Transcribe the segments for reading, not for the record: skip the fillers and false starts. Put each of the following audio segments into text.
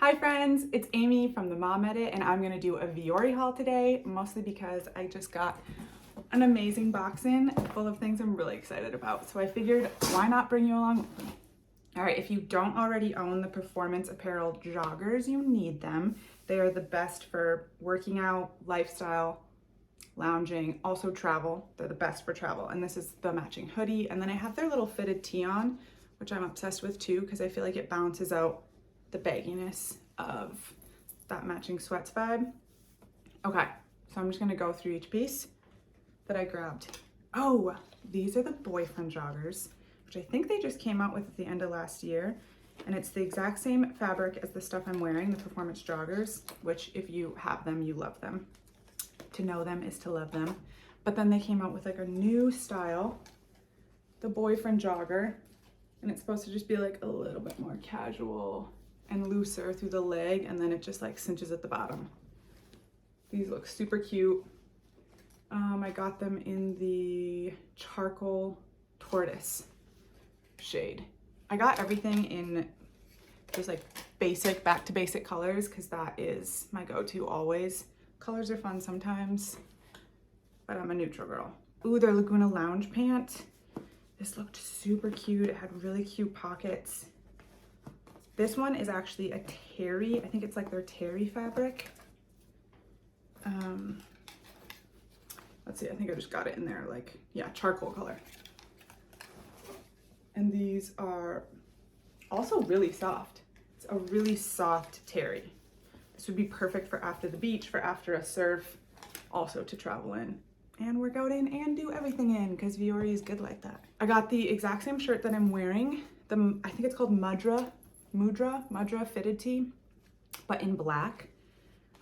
Hi friends, it's Amy from the Mom Edit, and I'm gonna do a Vuori haul today, mostly because I just got an amazing box in full of things I'm really excited about. So I figured, why not bring you along with me? All right, if you don't already own the Performance Apparel joggers, you need them. They are the best for working out, lifestyle, lounging, also travel. They're the best for travel. And this is the matching hoodie. And then I have their little fitted tee on, which I'm obsessed with too, because I feel like it balances out the bagginess of that matching sweats vibe. Okay, so I'm just gonna go through each piece that I grabbed. Oh, these are the Boyfriend Joggers, which I think they just came out with at the end of last year. And it's the exact same fabric as the stuff I'm wearing, the Performance Joggers, which if you have them, you love them. To know them is to love them. But then they came out with like a new style, the Boyfriend Jogger, and it's supposed to just be like a little bit more casual and looser through the leg, and then it just like cinches at the bottom. These look super cute. I got them in the charcoal tortoise shade. I got everything in just like basic, back to basic colors, because that is my go-to always. Colors are fun sometimes, but I'm a neutral girl. Ooh, their Laguna Lounge Pants. This looked super cute. It had really cute pockets. This one is actually a terry. I think it's like their terry fabric. Let's see, I think I just got it in there, like, yeah, charcoal color. And these are also really soft. It's a really soft terry. This would be perfect for after the beach, for after a surf, also to travel in and work out in and do everything in, because Vuori is good like that. I got the exact same shirt that I'm wearing. I think it's called MUDRA fitted tee, but in black.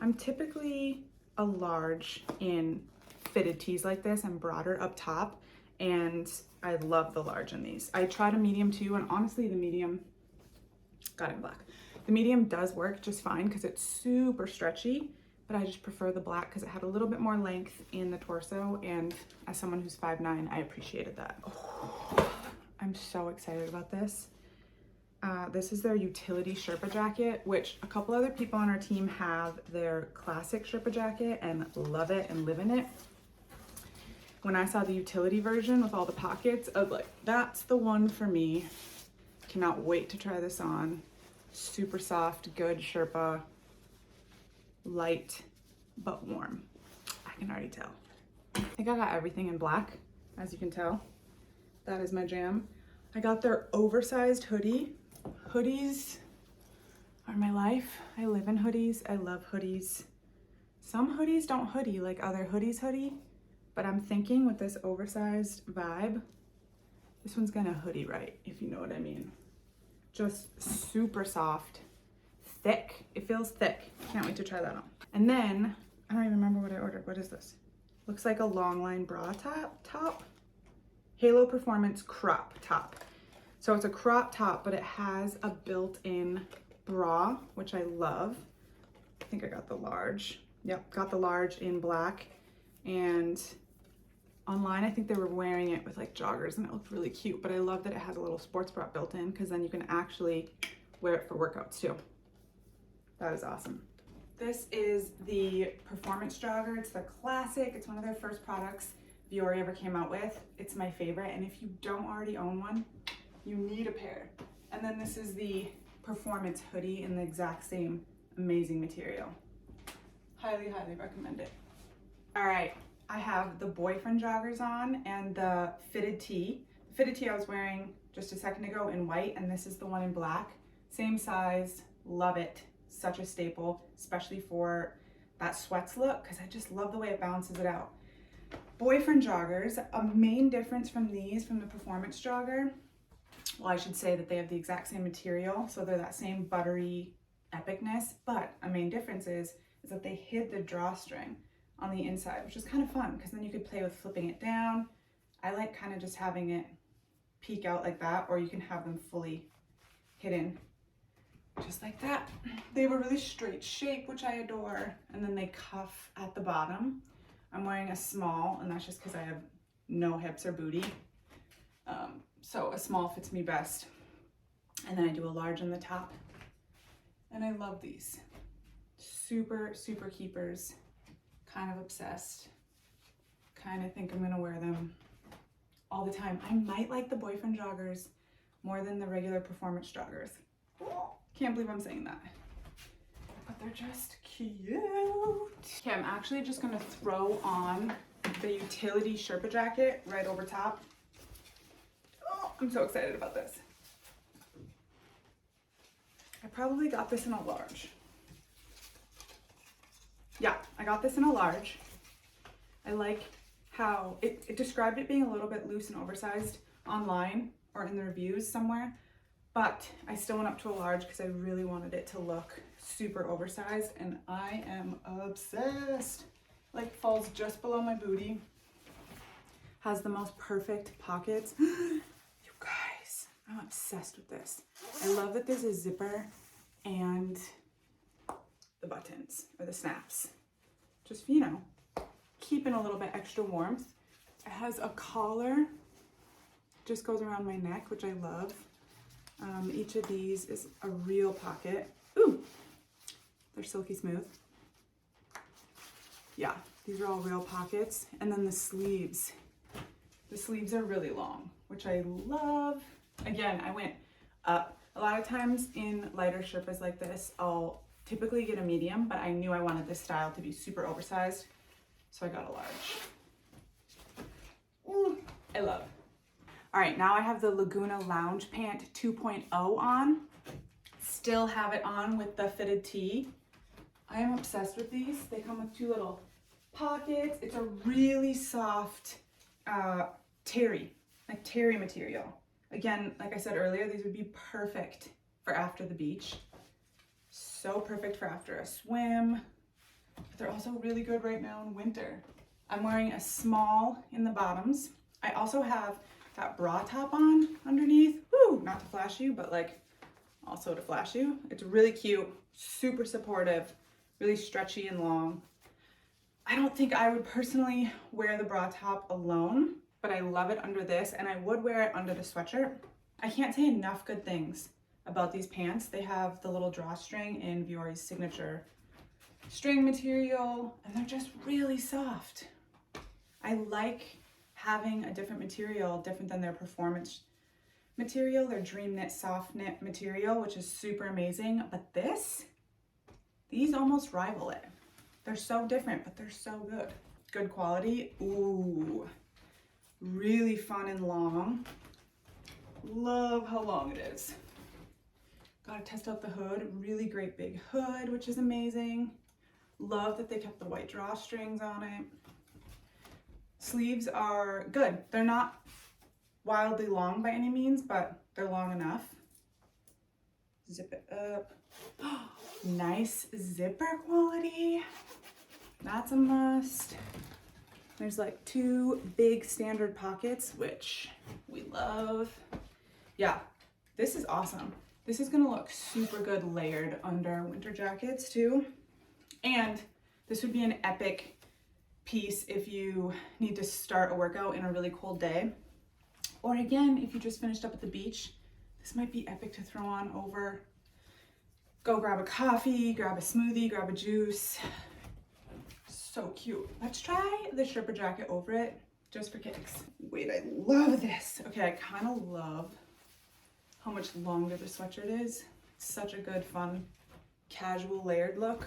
I'm typically a large in fitted tees like this and broader up top, and I love the large in these. I tried a medium too, and honestly the medium, got it in black. The medium does work just fine because it's super stretchy, but I just prefer the black because it had a little bit more length in the torso, and as someone who's 5'9", I appreciated that. Oh, I'm so excited about this. This is their Utility Sherpa Jacket, which a couple other people on our team have their classic Sherpa Jacket and love it and live in it. When I saw the utility version with all the pockets, I was like, that's the one for me. Cannot wait to try this on. Super soft, good Sherpa, light but warm. I can already tell. I think I got everything in black, as you can tell. That is my jam. I got their oversized hoodie. Hoodies are my life. I live in hoodies. I love hoodies. Some hoodies don't hoodie like other hoodies hoodie, but I'm thinking with this oversized vibe, this one's gonna hoodie right, if you know what I mean. Just super soft, thick. It feels thick. Can't wait to try that on. And then, I don't even remember what I ordered. What is this? Looks like a long line bra top. Halo Performance crop top. So it's a crop top, but it has a built-in bra, which I love. I think I got the large. Yep, got the large in black. And online, I think they were wearing it with like joggers and it looked really cute, but I love that it has a little sports bra built in, because then you can actually wear it for workouts too. That is awesome. This is the Performance Jogger. It's the classic. It's one of their first products Vuori ever came out with. It's my favorite, and if you don't already own one, you need a pair. And then this is the Performance hoodie in the exact same amazing material. Highly, highly recommend it. All right, I have the Boyfriend Joggers on and the fitted tee. The fitted tee I was wearing just a second ago in white, and this is the one in black. Same size, love it. Such a staple, especially for that sweats look, because I just love the way it balances it out. Boyfriend Joggers, a main difference from these, from the Performance Jogger, well, I should say that they have the exact same material, so they're that same buttery epicness, but a main difference is that they hid the drawstring on the inside, which is kind of fun, because then you could play with flipping it down. I like kind of just having it peek out like that, or you can have them fully hidden just like that. They have a really straight shape, which I adore, and then they cuff at the bottom. I'm wearing a small, and that's just because I have no hips or booty. So a small fits me best. And then I do a large on the top. And I love these. Super, super keepers. Kind of obsessed. Kind of think I'm gonna wear them all the time. I might like the Boyfriend Joggers more than the regular Performance Joggers. Can't believe I'm saying that. But they're just cute. Okay, I'm actually just gonna throw on the Utility Sherpa Jacket right over top. Oh, I'm so excited about this. I probably got this in a large. Yeah, I got this in a large. I like how it described it being a little bit loose and oversized online or in the reviews somewhere, but I still went up to a large because I really wanted it to look super oversized, and I am obsessed. Like, falls just below my booty. Has the most perfect pockets. You guys, I'm obsessed with this. I love that there's a zipper and the buttons or the snaps. Just, you know, keeping a little bit extra warmth. It has a collar, just goes around my neck, which I love. Each of these is a real pocket. Ooh, they're silky smooth. Yeah, these are all real pockets. And then the sleeves. The sleeves are really long, which I love. Again, I went up. A lot of times in lighter Sherpas like this, I'll typically get a medium, but I knew I wanted this style to be super oversized, so I got a large. Ooh, I love. All right, now I have the Laguna Lounge Pant 2.0 on. Still have it on with the fitted tee. I am obsessed with these. They come with two little pockets. It's a really soft terry material. Again, like I said earlier, these would be perfect for after the beach. So perfect for after a swim. But they're also really good right now in winter. I'm wearing a small in the bottoms. I also have that bra top on underneath. Woo, not to flash you, but like also to flash you. It's really cute, super supportive, really stretchy and long. I don't think I would personally wear the bra top alone, but I love it under this, and I would wear it under the sweatshirt. I can't say enough good things about these pants. They have the little drawstring in Vuori's signature string material, and they're just really soft. I like having a different material, different than their performance material, their dream knit, soft knit material, which is super amazing. But these almost rival it. They're so different, but they're so good. Good quality. Ooh, really fun and long. Love how long it is. Gotta test out the hood. Really great big hood, which is amazing. Love that they kept the white drawstrings on it. Sleeves are good. They're not wildly long by any means, but they're long enough. Zip it up. Nice zipper quality. That's a must. There's like two big standard pockets, which we love. Yeah, this is awesome. This is gonna look super good layered under winter jackets too. And this would be an epic piece if you need to start a workout in a really cold day. Or again, if you just finished up at the beach, this might be epic to throw on over. Go grab a coffee, grab a smoothie, grab a juice. So cute. Let's try the Sherpa jacket over it, just for kicks. Wait, I love this. Okay, I kind of love how much longer the sweatshirt is. It's such a good, fun, casual, layered look.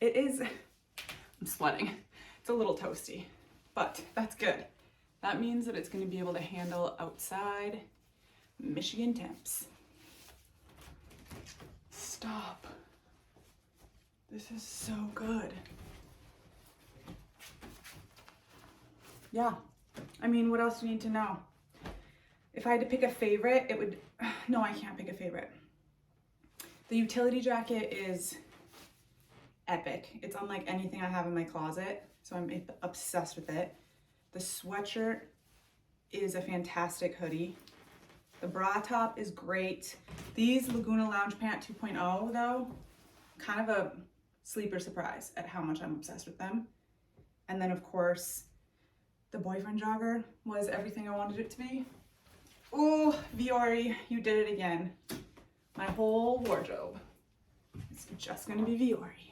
It is, I'm sweating. It's a little toasty, but that's good. That means that it's going to be able to handle outside Michigan temps. Stop. This is so good. Yeah, I mean, what else do you need to know? If I had to pick a favorite, it would, no, I can't pick a favorite. The utility jacket is epic. It's unlike anything I have in my closet, so I'm obsessed with it. The sweatshirt is a fantastic hoodie. The bra top is great. These Laguna Lounge Pant 2.0 though, kind of a sleeper surprise at how much I'm obsessed with them. And then of course, the Boyfriend Jogger was everything I wanted it to be. Oh, Vuori, you did it again. My whole wardrobe is just gonna be Vuori.